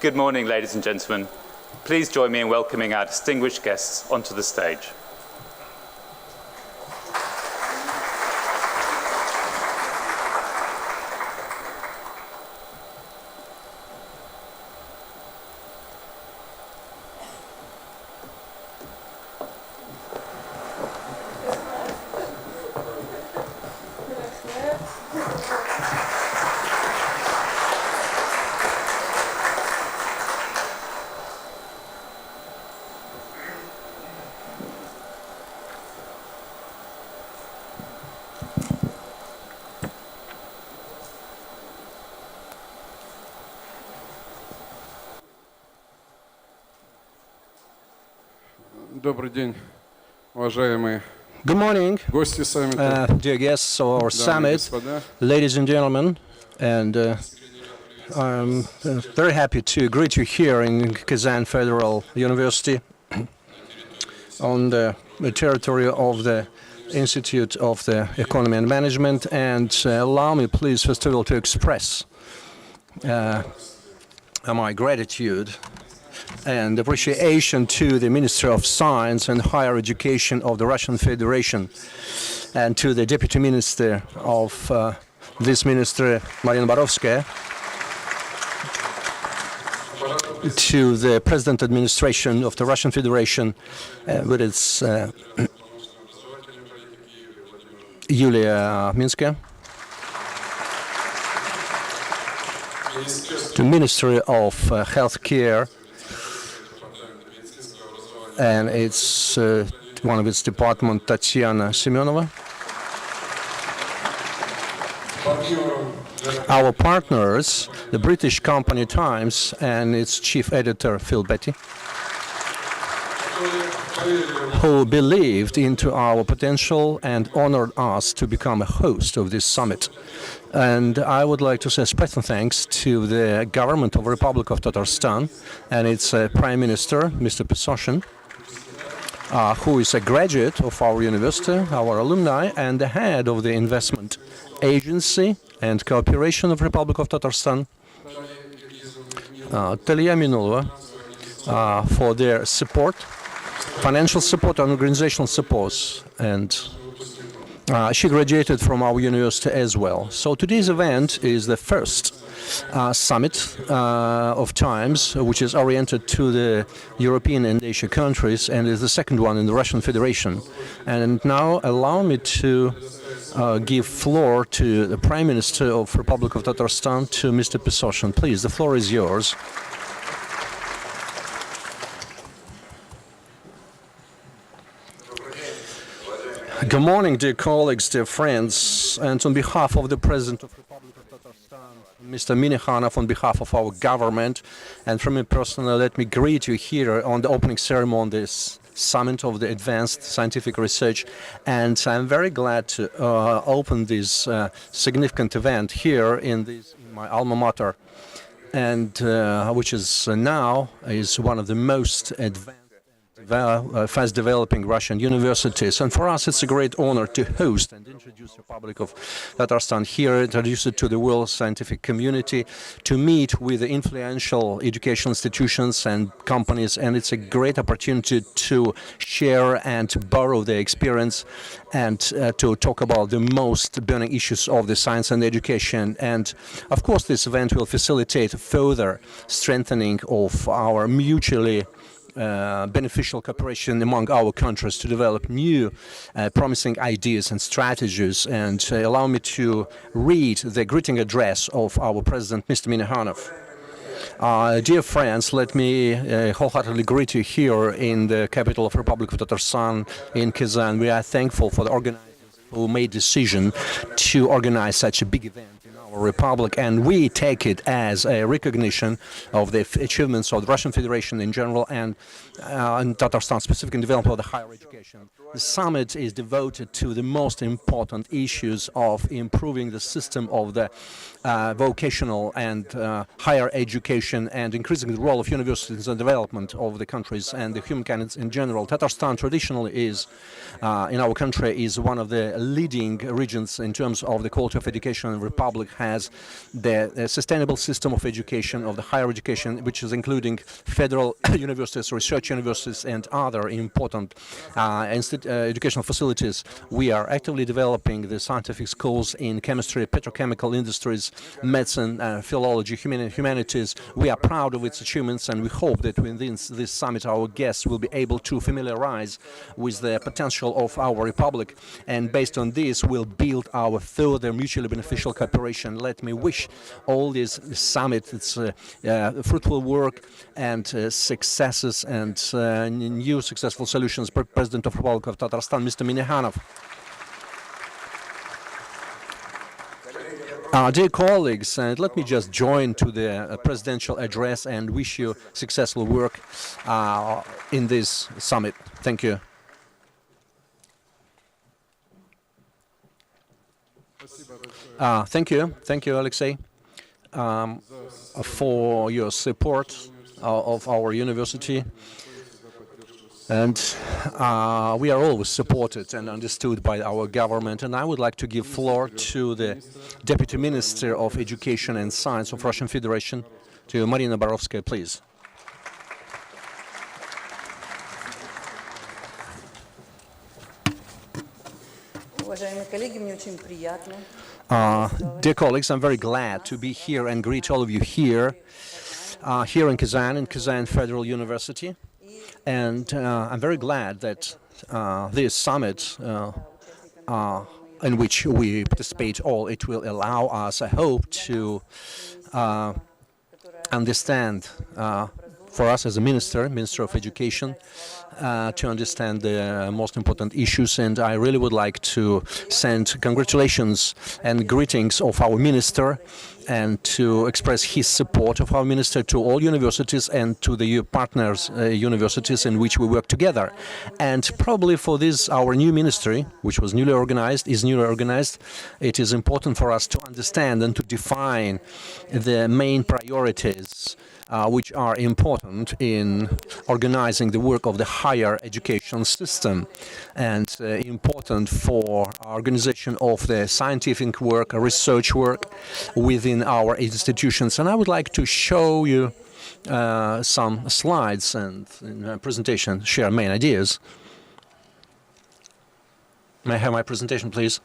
Good morning, ladies and gentlemen. Please join me in welcoming our distinguished guests onto the stage. Добрый день, уважаемые Good morning, гости саммита, dear guests of our дамы и summit, господа. ladies and gentlemen, and I'm very happy to greet you here in Kazan Federal University on the territory of the Institute of the Economy and Management, and allow me please first of all to express my gratitude and appreciation to the Ministry of Science and Higher Education of the Russian Federation and to the Deputy Minister of this ministry, Marina Borovskaya, to the President Administration of the Russian Federation with its Yulia Minskaya, to Ministry of Healthcare and it's one of its department, Tatiana Semyonova. Our partners, the British company Times and its chief editor, Phil Baty, who believed into our potential and honored us to become a host of this summit. And I would like to say special thanks to the government of the Republic of Tatarstan and its Prime Minister, Mr. Pesoshin, who is a graduate of our university, our alumni, and the head of the investment agency and cooperation of the Republic of Tatarstan, Taliya Minullina, for their support, financial support and organizational support, and she graduated from our university as well. So today's event is the first summit of Times, which is oriented to the European and Asia countries, and is the second one in the Russian Federation. And now allow me to give floor to the Prime Minister of the Republic of Tatarstan, to Mr. Pesoshin. Please, the floor is yours. Good morning, dear colleagues, dear friends, and on behalf of the President of the Republic of Tatarstan, Mr. Minakhanov, on behalf of our government, and from me personally, let me greet you here on the opening ceremony of this Summit of the Advanced Scientific Research, and I'm very glad to open this significant event here in my alma mater, and which is now is one of the most advanced fast-developing Russian universities. And for us, it's a great honor to host and introduce the Republic of Tatarstan here, introduce it to the world scientific community, to meet with the influential educational institutions and companies. And it's a great opportunity to share and to borrow their experience and to talk about the most burning issues of the science and education. And of course, this event will facilitate further strengthening of our mutually beneficial cooperation among our countries to develop new promising ideas and strategies. And allow me to read the greeting address of our President, Mr. Minakhanov. Dear friends, let me wholeheartedly greet you here in the capital of the Republic of Tatarstan, in Kazan. We are thankful for the organizers who made the decision to organize such a big event in our republic, and we take it as a recognition of the achievements of the Russian Federation in general and Tatarstan specific in development of the higher education. The summit is devoted to the most important issues of improving the system of the vocational and higher education and increasing the role of universities in the development of the countries and the human candidates in general. Tatarstan traditionally is, in our country, is one of the leading regions in terms of the quality of education in the Republic, has the sustainable system of education, of the higher education, which is including federal universities, research universities, and other important educational facilities. We are actively developing the scientific schools in chemistry, petrochemical industries, medicine, philology, humanities. We are proud of its achievements, and we hope that within this summit our guests will be able to familiarize with the potential of our republic, and based on this we'll build our further mutually beneficial cooperation. Let me wish all this summit its fruitful work and successes and new successful solutions. President of the Republic of Tatarstan, Mr. Minnehanov. Dear colleagues, let me just join to the presidential address and wish you successful work in this summit. Thank you. Thank you, Alexei, for your support of our university. And we are always supported and understood by our government. And I would like to give floor to the Deputy Minister of Education and Science of Russian Federation, to Marina Borovskaya, please. Dear colleagues, I'm very glad to be here and greet all of you here in Kazan Federal University. And I'm very glad that this summit, in which we participate all, it will allow us, I hope, to understand, for us as a Minister of Education, to understand the most important issues. And I really would like to send congratulations and greetings of our Minister, and to express his support of our Minister to all universities and to the partners universities in which we work together. And probably for this, our new ministry, which was newly organized, it is important for us to understand and to define the main priorities which are important in organizing the work of the higher education system, and important for organization of the scientific work, research work within our institutions. And I would like to show you some slides and in a presentation share main ideas. May I have my presentation, please?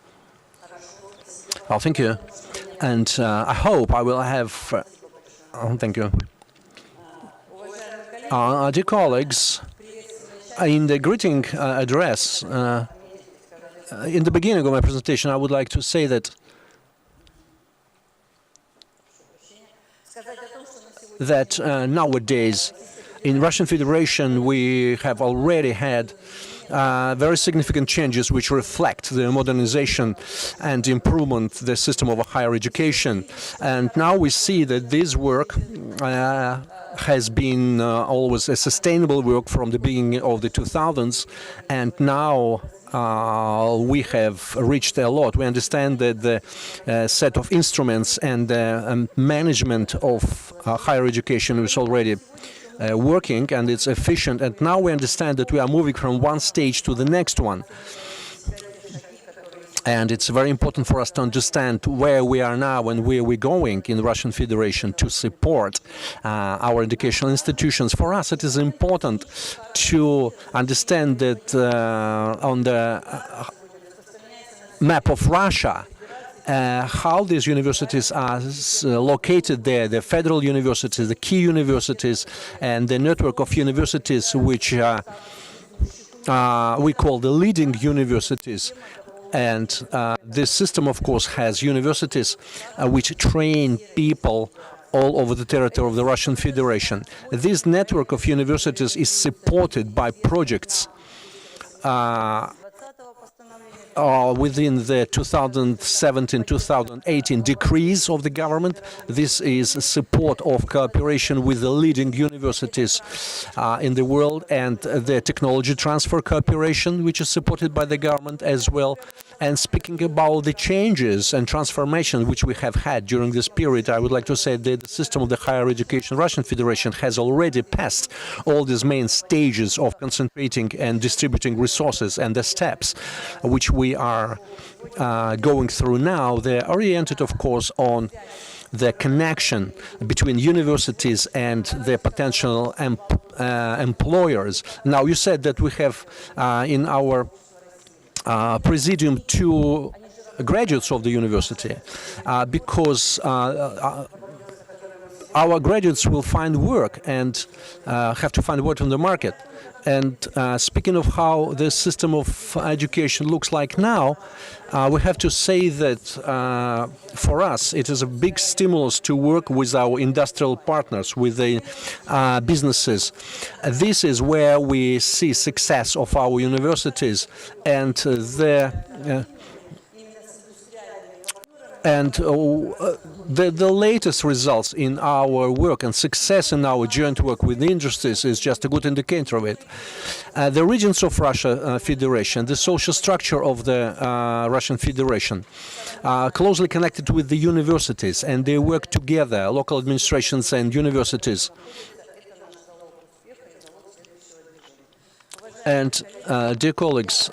Oh, thank you. And I hope I will have... thank you. Dear colleagues, in the greeting address, in the beginning of my presentation, I would like to say that nowadays in Russian Federation we have already had very significant changes which reflect the modernization and improvement the system of higher education. And now we see that this work has been always a sustainable work from the beginning of the 2000s, and now we have reached a lot. We understand that the set of instruments and the management of higher education is already working, and it's efficient, and now we understand that we are moving from one stage to the next one. And it's very important for us to understand where we are now and where we're going in the Russian Federation to support our educational institutions. For us, it is important to understand that on the map of Russia, how these universities are located there, the federal universities, the key universities, and the network of universities which we call the leading universities. And this system, of course, has universities which train people all over the territory of the Russian Federation. This network of universities is supported by projects within the 2017-2018 decrees of the government. This is support of cooperation with the leading universities in the world, and the technology transfer cooperation, which is supported by the government as well. And speaking about the changes and transformation which we have had during this period, I would like to say that the system of the higher education Russian Federation has already passed all these main stages of concentrating and distributing resources, and the steps which we we are going through now, they're oriented, of course, on the connection between universities and their potential employers. Now, you said that we have in our presidium 2 graduates of the university because our graduates will find work and have to find work on the market. And speaking of how the system of education looks like now, we have to say that for us it is a big stimulus to work with our industrial partners, with the businesses. This is where we see success of our universities and the latest results in our work and success in our joint work with the industries is just a good indicator of it. The regions of Russia Federation, the social structure of the Russian Federation, closely connected with the universities, and they work together, local administrations and universities. And dear colleagues,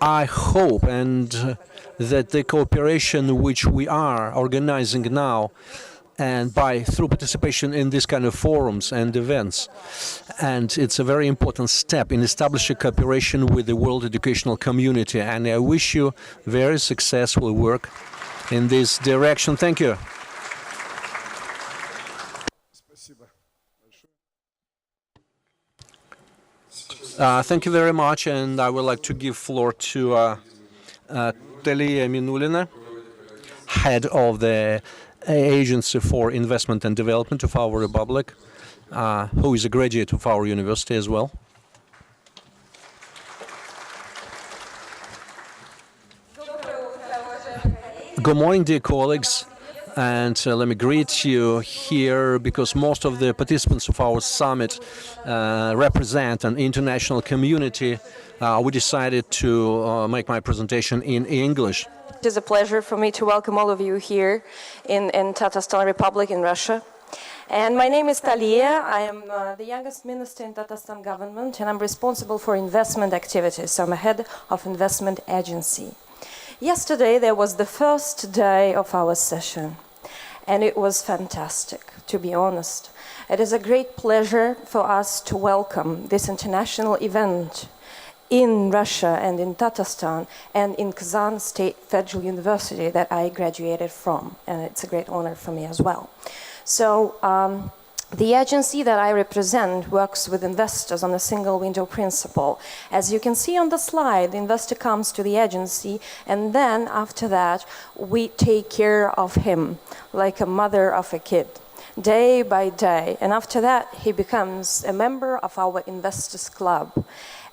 I hope that the cooperation which we are organizing now, and through participation in this kind of forums and events, and it's a very important step in establishing cooperation with the world educational community. And I wish you very successful work in this direction. Thank you. Thank you very much, and I would like to give floor to Taliya Minullina, head of the Agency for Investment and Development of our Republic, who is a graduate of our university as well. Good morning, dear colleagues. And let me greet you here because most of the participants of our summit represent an international community. We decided to make my presentation in English. It is a pleasure for me to welcome all of you here in Tatarstan Republic in Russia. And my name is Taliya. I am the youngest minister in Tatarstan government, and I'm responsible for investment activities. So I'm a head of investment agency. Yesterday there was the first day of our session, and it was fantastic, to be honest. It is a great pleasure for us to welcome this international event in Russia and in Tatarstan and in Kazan State Federal University that I graduated from, and it's a great honor for me as well. So the agency that I represent works with investors on a single window principle. As you can see on the slide, the investor comes to the agency, and then after that we take care of him like a mother of a kid, day by day. And after that he becomes a member of our investors club.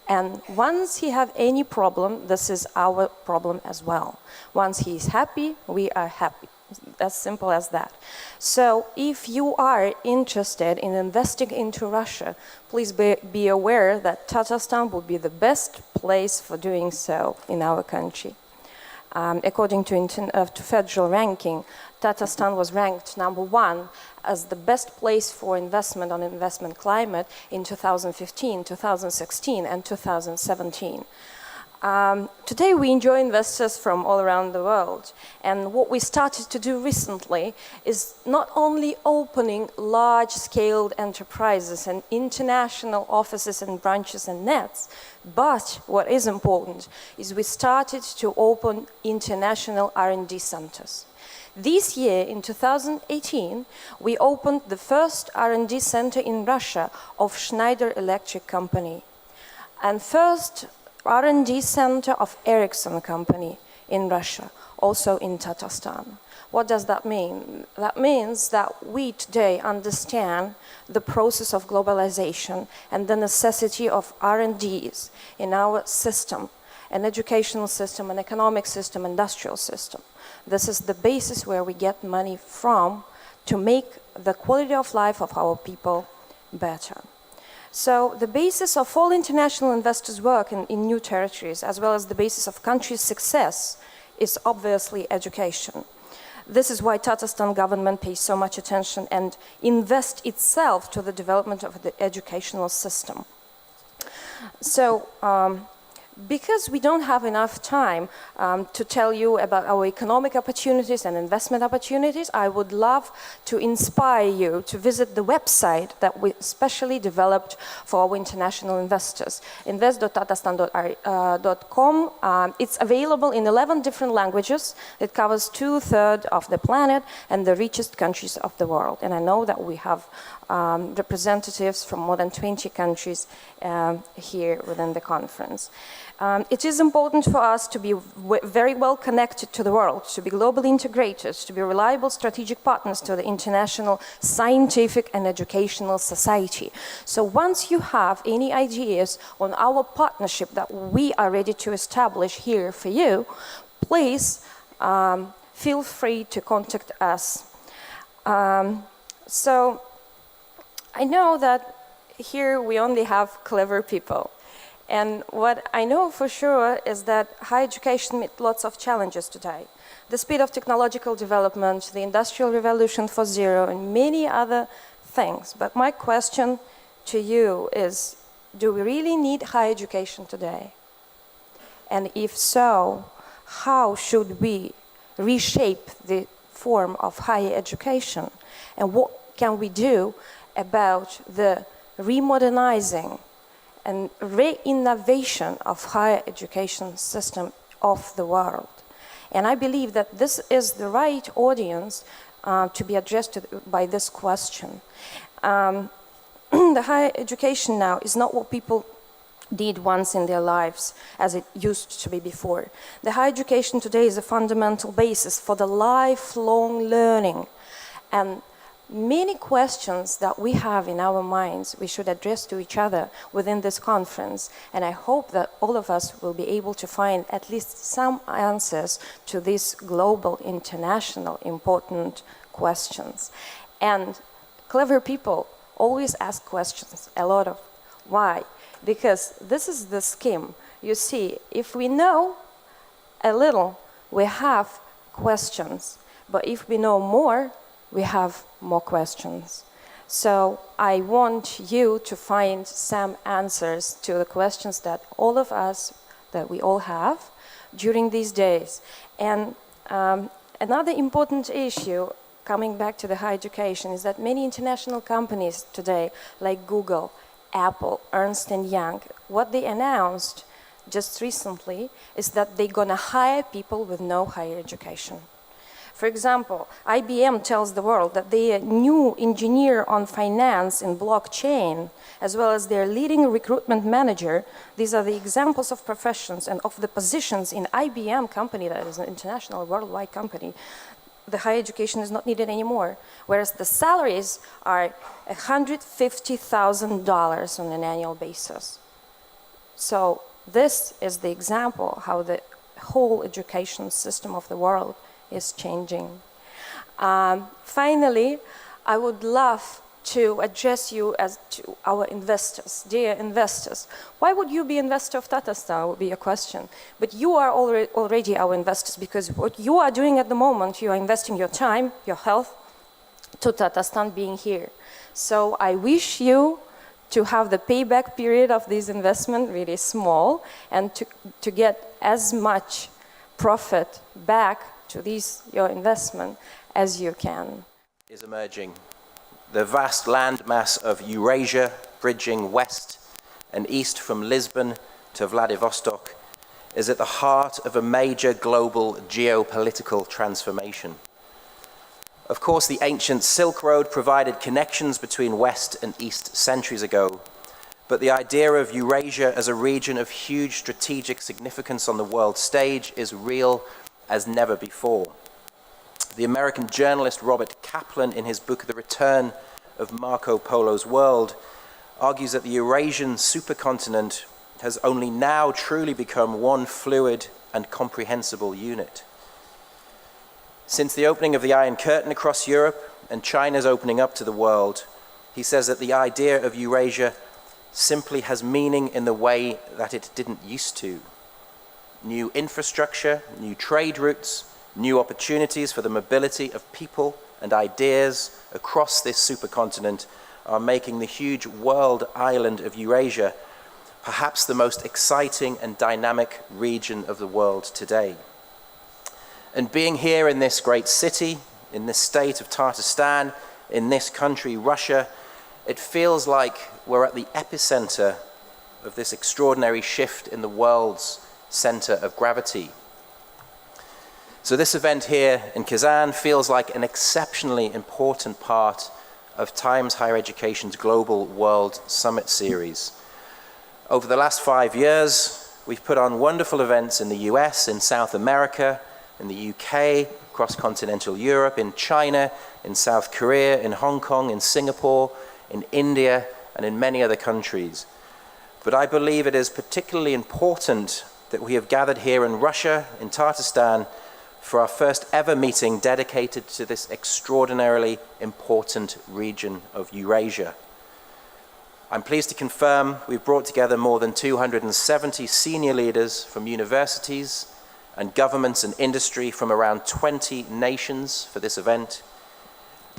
And once he have any problem, this is our problem as well. Once he is happy, we are happy. As simple as that. So if you are interested in investing into Russia, please be aware that Tatarstan would be the best place for doing so in our country. According to federal ranking, Tatarstan was ranked #1 as the best place for investment on investment climate in 2015, 2016, and 2017. Today we enjoy investors from all around the world, and what we started to do recently is not only opening large-scale enterprises and international offices and branches and nets, but what is important is we started to open international R&D centers. This year, in 2018, we opened the first R&D center in Russia of Schneider Electric Company, and first R&D center of Ericsson Company in Russia, also in Tatarstan. What does that mean? That means that we today understand the process of globalization and the necessity of R&Ds in our system, an educational system, an economic system, industrial system. This is the basis where we get money from to make the quality of life of our people better. So the basis of all international investors' work in new territories, as well as the basis of countries' success, is obviously education. This is why Tatarstan government pays so much attention and invests itself to the development of the educational system. So, because we don't have enough time to tell you about our economic opportunities and investment opportunities, I would love to inspire you to visit the website that we specially developed for our international investors, invest.tatarstan.com. It's available in 11 different languages. It covers 2/3 of the planet and the richest countries of the world. And I know that we have representatives from more than 20 countries here within the conference. It is important for us to be very well connected to the world, to be globally integrated, to be reliable strategic partners to the international scientific and educational society. So once you have any ideas on our partnership that we are ready to establish here for you, please feel free to contact us. So I know that here we only have clever people. And what I know for sure is that higher education meets lots of challenges today. The speed of technological development, the Industrial Revolution 4.0, and many other things. But my question to you is, do we really need higher education today? And if so, how should we reshape the form of higher education? And what can we do about the remodernizing and re-innovation of higher education system of the world? And I believe that this is the right audience to be addressed by this question. The higher education now is not what people did once in their lives as it used to be before. The higher education today is a fundamental basis for the lifelong learning. And many questions that we have in our minds we should address to each other within this conference, and I hope that all of us will be able to find at least some answers to these global, international, important questions. And clever people always ask questions, a lot of. Why? Because this is the scheme. You see, if we know a little, we have questions, but if we know more, we have more questions. So I want you to find some answers to the questions that all of us, that we all have during these days. And another important issue, coming back to the higher education, is that many international companies today, like Google, Apple, Ernst & Young, what they announced just recently is that they're gonna hire people with no higher education. For example, IBM tells the world that their new engineer on finance in blockchain, as well as their leading recruitment manager, these are the examples of professions and of the positions in IBM company, that is an international worldwide company, the higher education is not needed anymore. Whereas the salaries are $150,000 on an annual basis. So this is the example how the whole education system of the world is changing. Finally, I would love to address you as to our investors, dear investors. Why would you be investor of Tatarstan would be a question. But you are already our investors, because what you are doing at the moment, you are investing your time, your health, to Tatarstan being here. So I wish you to have the payback period of this investment really small, and to get as much profit back to your investment as you can. Is emerging. The vast landmass of Eurasia, bridging west and east from Lisbon to Vladivostok, is at the heart of a major global geopolitical transformation. Of course, the ancient Silk Road provided connections between West and East centuries ago, but the idea of Eurasia as a region of huge strategic significance on the world stage is real as never before. The American journalist Robert Kaplan, in his book The Return of Marco Polo's World, argues that the Eurasian supercontinent has only now truly become one fluid and comprehensible unit. Since the opening of the Iron Curtain across Europe and China's opening up to the world, he says that the idea of Eurasia simply has meaning in the way that it didn't used to. New infrastructure, new trade routes, new opportunities for the mobility of people and ideas across this supercontinent are making the huge world island of Eurasia perhaps the most exciting and dynamic region of the world today. And being here in this great city, in this state of Tatarstan, in this country, Russia, it feels like we're at the epicenter of this extraordinary shift in the world's center of gravity. So this event here in Kazan feels like an exceptionally important part of Times Higher Education's Global World Summit series. Over the last 5 years, we've put on wonderful events in the US, in South America, in the UK, across continental Europe, in China, in South Korea, in Hong Kong, in Singapore, in India, and in many other countries. But I believe it is particularly important that we have gathered here in Russia, in Tatarstan, for our first ever meeting dedicated to this extraordinarily important region of Eurasia. I'm pleased to confirm we've brought together more than 270 senior leaders from universities and governments and industry from around 20 nations for this event.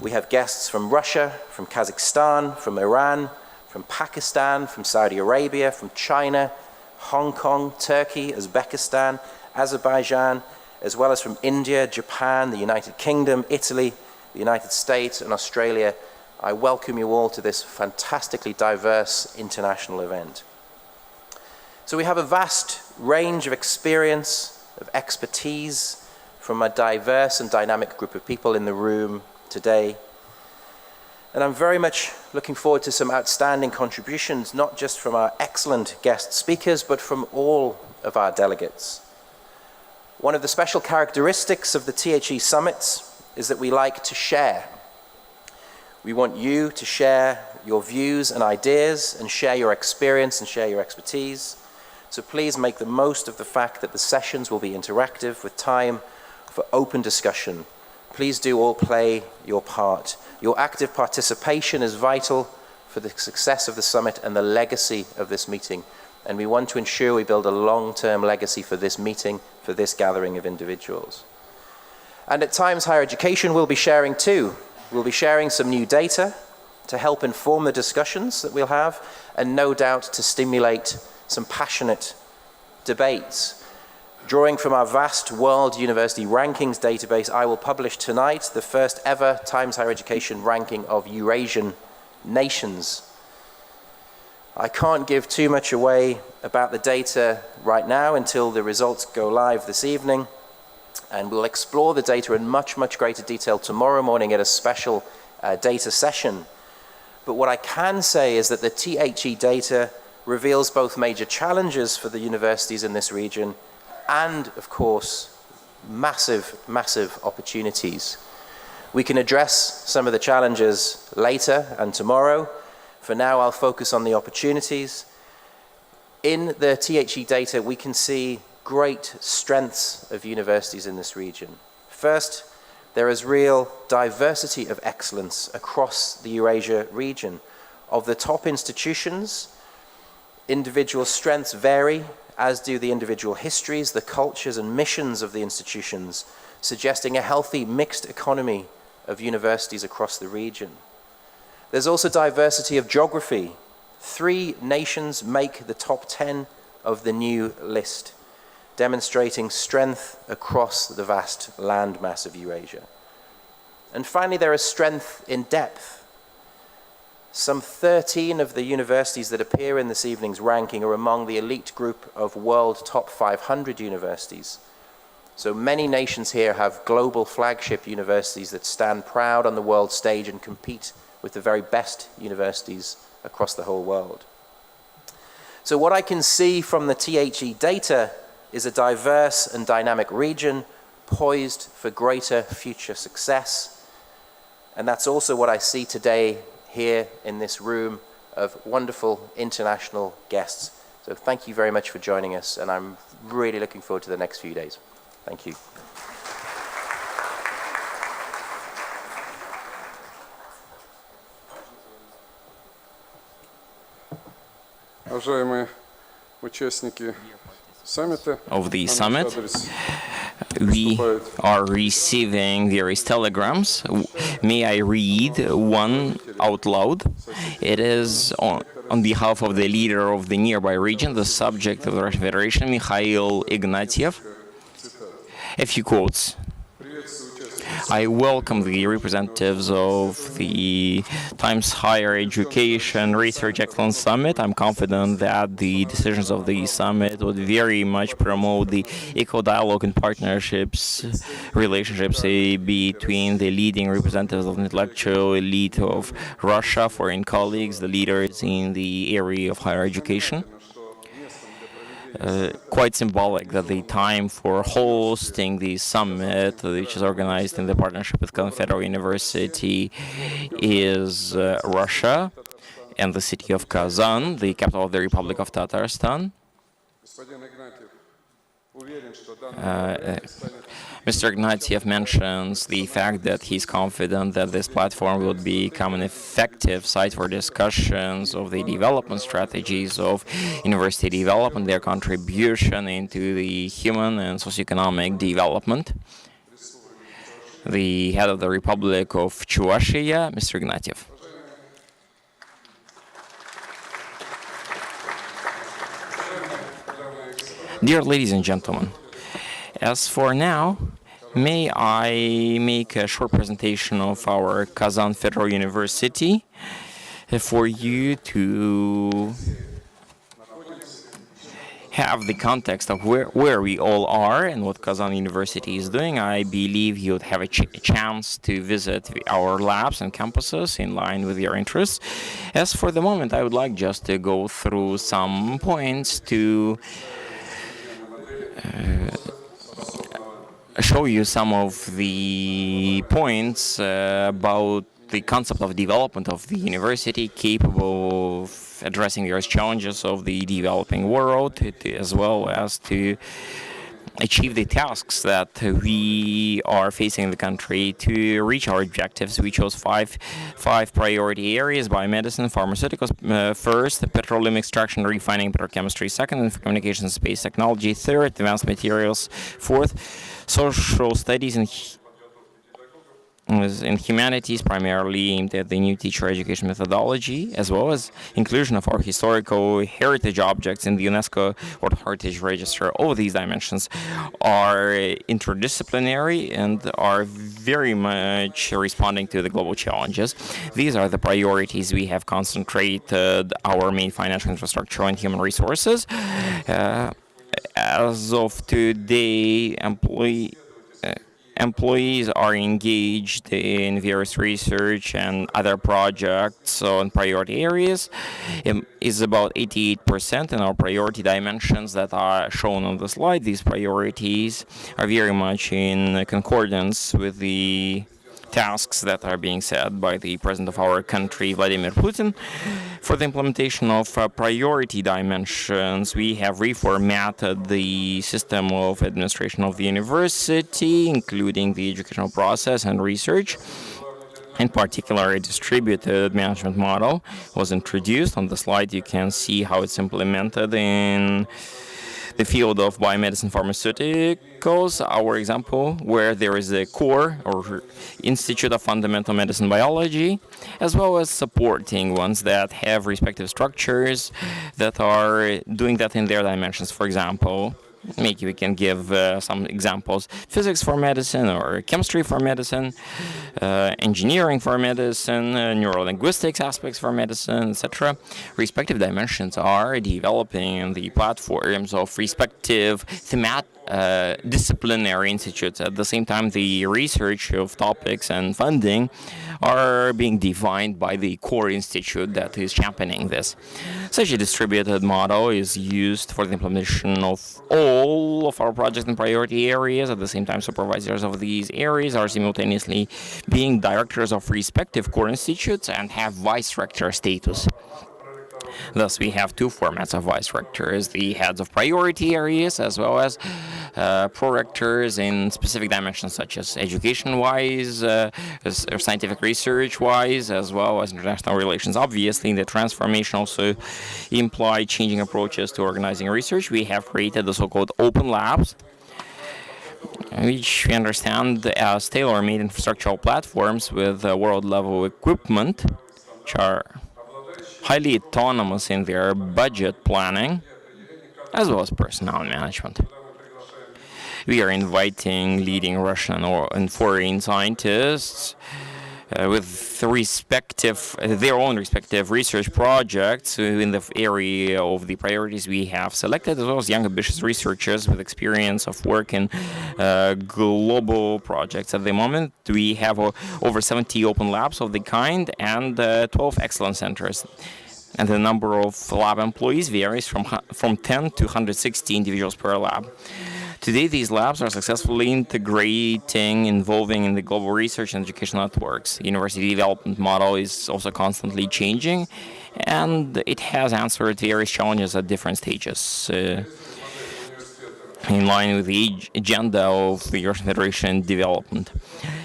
We have guests from Russia, from Kazakhstan, from Iran, from Pakistan, from Saudi Arabia, from China, Hong Kong, Turkey, Uzbekistan, Azerbaijan, as well as from India, Japan, the United Kingdom, Italy, the United States, and Australia. I welcome you all to this fantastically diverse international event. So we have a vast range of experience, of expertise from a diverse and dynamic group of people in the room today. And I'm very much looking forward to some outstanding contributions, not just from our excellent guest speakers, but from all of our delegates. One of the special characteristics of the THE summits is that we like to share. We want you to share your views and ideas and share your experience and share your expertise. So please make the most of the fact that the sessions will be interactive with time for open discussion. Please do all play your part. Your active participation is vital for the success of the summit and the legacy of this meeting. And we want to ensure we build a long-term legacy for this meeting, for this gathering of individuals. And at Times Higher Education, we'll be sharing too. We'll be sharing some new data to help inform the discussions that we'll have, and no doubt to stimulate some passionate debates. Drawing from our vast World University Rankings database, I will publish tonight the first ever Times Higher Education ranking of Eurasian nations. I can't give too much away about the data right now until the results go live this evening, and we'll explore the data in much, much greater detail tomorrow morning at a special data session. But what I can say is that the THE data reveals both major challenges for the universities in this region and, of course, massive, massive opportunities. We can address some of the challenges later and tomorrow. For now, I'll focus on the opportunities. In the THE data, we can see great strengths of universities in this region. First, there is real diversity of excellence across the Eurasia region. Of the top institutions, individual strengths vary, as do the individual histories, the cultures and missions of the institutions, suggesting a healthy mixed economy of universities across the region. There's also diversity of geography. 3 nations make the top 10 of the new list, demonstrating strength across the vast landmass of Eurasia. And finally, there is strength in depth. Some 13 of the universities that appear in this evening's ranking are among the elite group of world top 500 universities. So many nations here have global flagship universities that stand proud on the world stage and compete with the very best universities across the whole world. So what I can see from the THE data is a diverse and dynamic region poised for greater future success. And that's also what I see today here in this room of wonderful international guests. So thank you very much for joining us, and I'm really looking forward to the next few days. Thank you. Уважаемые участники саммита, of the summit, we are receiving various telegrams. May I read one out loud. It is on behalf of the leader of the nearby region, the subject of the Russian Federation, Mikhail Ignatiev. A few quotes. I welcome the representatives of the Times Higher Education Research Excellence Summit. I'm confident that the decisions of the summit would very much promote the equal dialogue and relationships between the leading representatives of the intellectual elite of Russia, foreign colleagues, the leaders in the area of higher education. Quite symbolic that the time for hosting the summit, which is organized in the partnership with Kazan Federal University, is Russia and the city of Kazan, the capital of the Republic of Tatarstan. Mr. Ignatiev mentions the fact that he's confident that this platform will become an effective site for discussions of the development strategies of university development, their contribution into the human and socioeconomic development. The head of the Republic of Eurasia, Mr. Ignatiev. Dear ladies and gentlemen, as for now, may I make a short presentation of our Kazan Federal University for you to have the context of where we all are and what Kazan University is doing. I believe you'd have a chance to visit our labs and campuses in line with your interests. As for the moment, I would like just to go through some points to show you some of the points about the concept of development of the university capable of addressing various challenges of the developing world, as well as to achieve the tasks that we are facing in the country to reach our objectives. We chose five priority areas: biomedicine, pharmaceuticals first, petroleum extraction, refining, petrochemistry second, and communications, space technology third, advanced materials fourth, social studies and humanities, primarily aimed at the new teacher education methodology, as well as inclusion of our historical heritage objects in the UNESCO World Heritage Register. All of these dimensions are interdisciplinary and are very much responding to the global challenges. These are the priorities we have concentrated our main financial infrastructure and human resources. As of today, employees are engaged in various research and other projects on priority areas. It is about 88% in our priority dimensions that are shown on the slide. These priorities are very much in concordance with the tasks that are being set by the president of our country, Vladimir Putin. For the implementation of priority dimensions, we have reformatted the system of administration of the university, including the educational process and research. In particular, a distributed management model was introduced. On the slide, you can see how it's implemented in the field of biomedicine pharmaceuticals, our example, where there is a core or Institute of Fundamental Medicine Biology, as well as supporting ones that have respective structures that are doing that in their dimensions. For example, maybe we can give some examples: physics for medicine, or chemistry for medicine, engineering for medicine, neurolinguistics aspects for medicine, etc. Respective dimensions are developing the platforms of respective disciplinary institutes. At the same time, the research of topics and funding are being defined by the core institute that is championing this. Such a distributed model is used for the implementation of all of our projects and priority areas. At the same time, supervisors of these areas are simultaneously being directors of respective core institutes and have vice-rector status. Thus, we have two formats of vice-rectors: the heads of priority areas, as well as prorectors in specific dimensions such as education-wise, or scientific research-wise, as well as international relations. Obviously, the transformation also implied changing approaches to organizing research. We have created the so-called open labs, which we understand as tailor-made infrastructural platforms with world-level equipment which are highly autonomous in their budget planning, as well as personnel management. We are inviting leading Russian and foreign scientists with their own respective research projects in the area of the priorities we have selected, as well as young ambitious researchers with experience of work in global projects. At the moment, we have over 70 open labs of the kind and 12 excellence centers. And the number of lab employees varies from 10 to 160 individuals per lab. Today, these labs are successfully involving in the global research and educational networks. The university development model is also constantly changing, and it has answered various challenges at different stages. In line with the agenda of the Russian Federation development.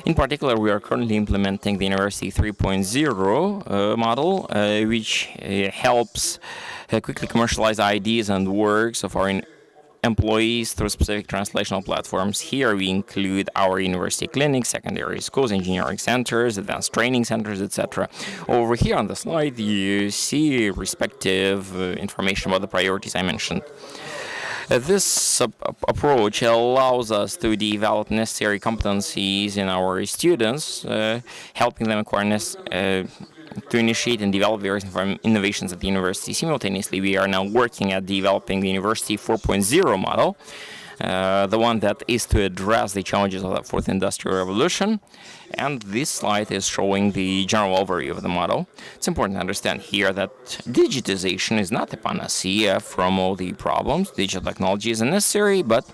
In particular, we are currently implementing the University 3.0 model, which helps quickly commercialize ideas and works of our employees through specific translational platforms. Here we include our university clinics, secondary schools, engineering centers, advanced training centers, etc. Over here on the slide, you see respective information about the priorities I mentioned. This approach allows us to develop necessary competencies in our students, helping them acquire to initiate and develop various innovations at the university. Simultaneously, we are now working at developing the University 4.0 model, the one that is to address the challenges of the fourth industrial revolution. And this slide is showing the general overview of the model. It's important to understand here that digitization is not the panacea from all the problems. Digital technology is necessary, but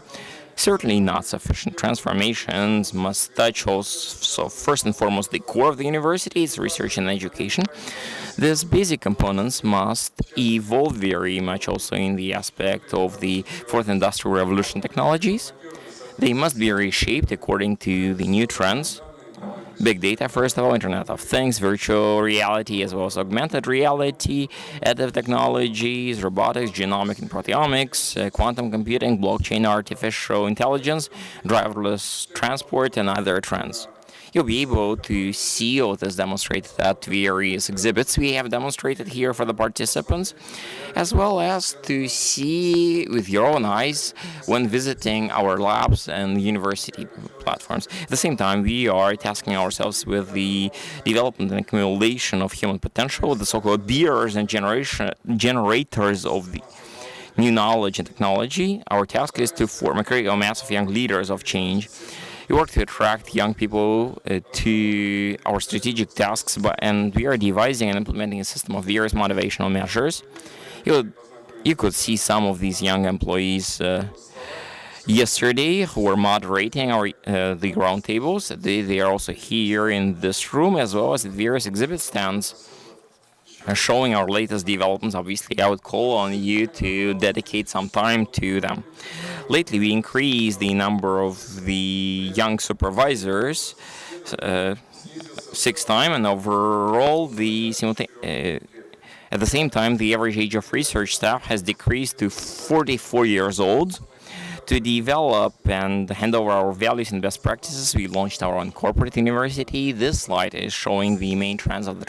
certainly not sufficient. Transformations must touch also, first and foremost, the core of the university, its research and education. These basic components must evolve very much also in the aspect of the fourth industrial revolution technologies. They must be reshaped according to the new trends. Big data, first of all, Internet of Things, virtual reality, as well as augmented reality, additive technologies, robotics, genomic and proteomics, quantum computing, blockchain, artificial intelligence, driverless transport, and other trends. You'll be able to see all this demonstrated at various exhibits we have demonstrated here for the participants, as well as to see with your own eyes when visiting our labs and university platforms. At the same time, we are tasking ourselves with the development and accumulation of human potential, the so-called bearers and generators of the new knowledge and technology. Our task is to form a critical mass of young leaders of change. We work to attract young people to our strategic tasks, and we are devising and implementing a system of various motivational measures. You could see some of these young employees yesterday who were moderating the roundtables. They are also here in this room, as well as at various exhibit stands showing our latest developments. Obviously, I would call on you to dedicate some time to them. Lately, we increased the number of the young supervisors 6 times, and overall, at the same time, the average age of research staff has decreased to 44 years old. To develop and hand over our values and best practices, we launched our own corporate university. This slide is showing the main trends of the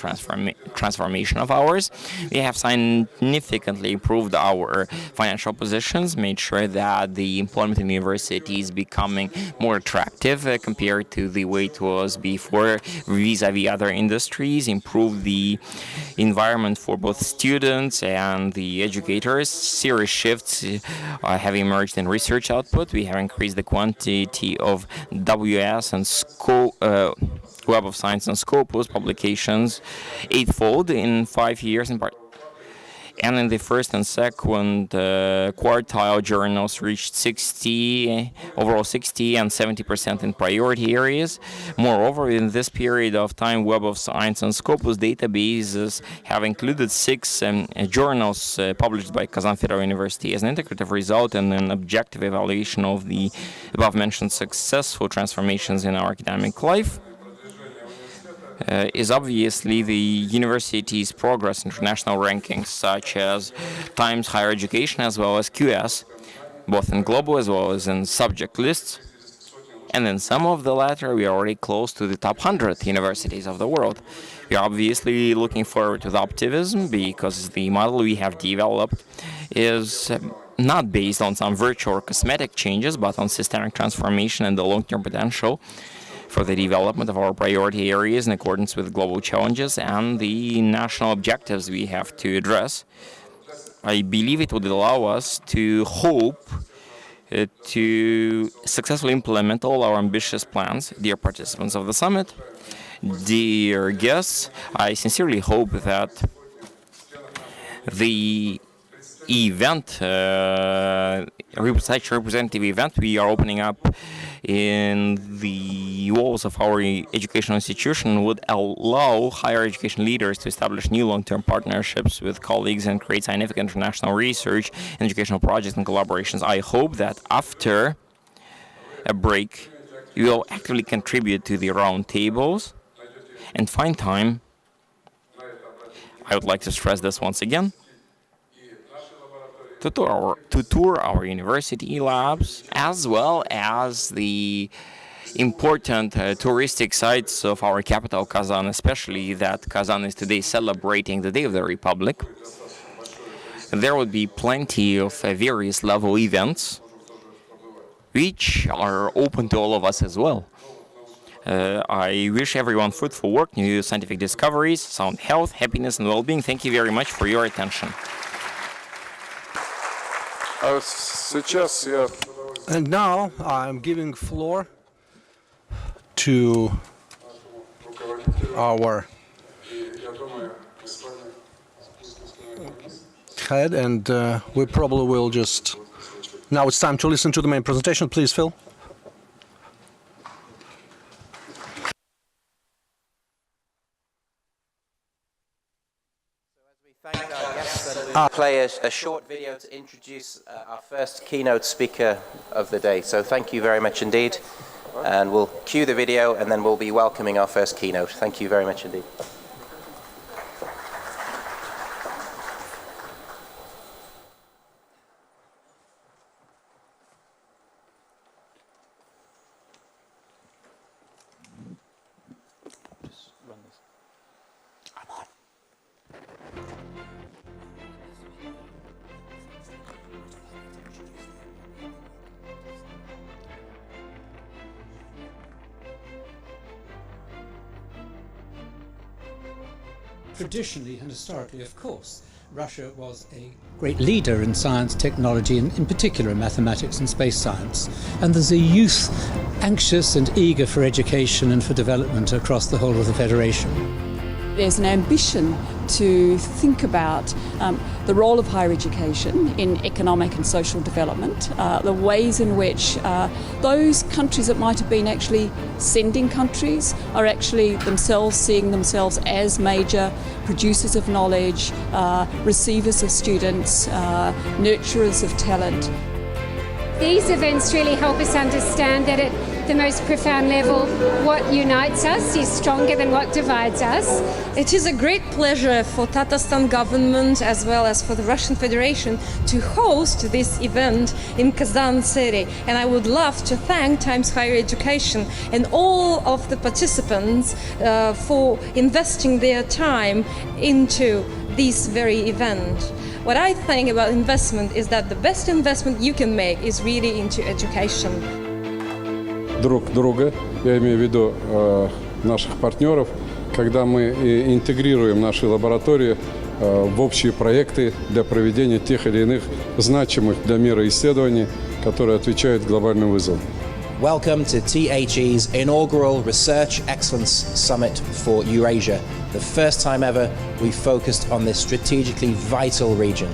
transformation of ours. We have significantly improved our financial positions, made sure that the employment in the university is becoming more attractive compared to the way it was before vis-a-vis other industries, improved the environment for both students and the educators. Serious shifts have emerged in research output. We have increased the quantity of WS and Web of Science and Scopus publications 8-fold in 5 years. And in the first and second quartile, journals reached 60 and 70% in priority areas. Moreover, in this period of time, Web of Science and Scopus databases have included 6 journals published by Kazan Federal University. As an integrative result and an objective evaluation of the above-mentioned successful transformations in our academic life, is obviously the university's progress in international rankings, such as Times Higher Education as well as QS, both in global as well as in subject lists. And in some of the latter, we are already close to the top 100 universities of the world. We are obviously looking forward to the optimism because the model we have developed is not based on some virtual or cosmetic changes, but on systemic transformation and the long-term potential for the development of our priority areas in accordance with global challenges and the national objectives we have to address. I believe it would allow us to hope to successfully implement all our ambitious plans. Dear participants of the summit, dear guests, I sincerely hope that the event, such representative event we are opening up in the walls of our educational institution would allow higher education leaders to establish new long-term partnerships with colleagues and create scientific international research and educational projects and collaborations. I hope that after a break, you will actively contribute to the round tables and find time, I would like to stress this once again, to tour our university labs, as well as the important touristic sites of our capital, Kazan, especially that Kazan is today celebrating the Day of the Republic. There will be plenty of various level events, which are open to all of us as well. I wish everyone fruitful work, new scientific discoveries, sound health, happiness, and well-being. Thank you very much for your attention. And now I'm giving floor to our head, and we probably will just... Now it's time to listen to the main presentation. Please, Phil. Play a short video to introduce our first keynote speaker of the day. So thank you very much indeed. And we'll cue the video and then we'll be welcoming our first keynote. Thank you very much indeed. Traditionally and historically, of course, Russia was a great leader in science, technology, and in particular in mathematics and space science. And there's a youth anxious and eager for education and for development across the whole of the Federation. There's an ambition to think about the role of higher education in economic and social development, the ways in which those countries that might have been actually sending countries are actually themselves seeing themselves as major producers of knowledge, receivers of students, nurturers of talent. These events really help us understand that at the most profound level, what unites us is stronger than what divides us. It is a great pleasure for Tatarstan government as well as for the Russian Federation to host this event in Kazan city. And I would love to thank Times Higher Education and all of the participants for investing their time into this very event. What I think about investment is that the best investment you can make is really into education. Друг друга, я имею в виду наших партнеров, когда мы интегрируем наши лаборатории в общие проекты для проведения тех или иных значимых для мира исследований, которые отвечают глобальным вызовам. Welcome to THE's inaugural Research Excellence Summit for Eurasia. The first time ever we focused on this strategically vital region.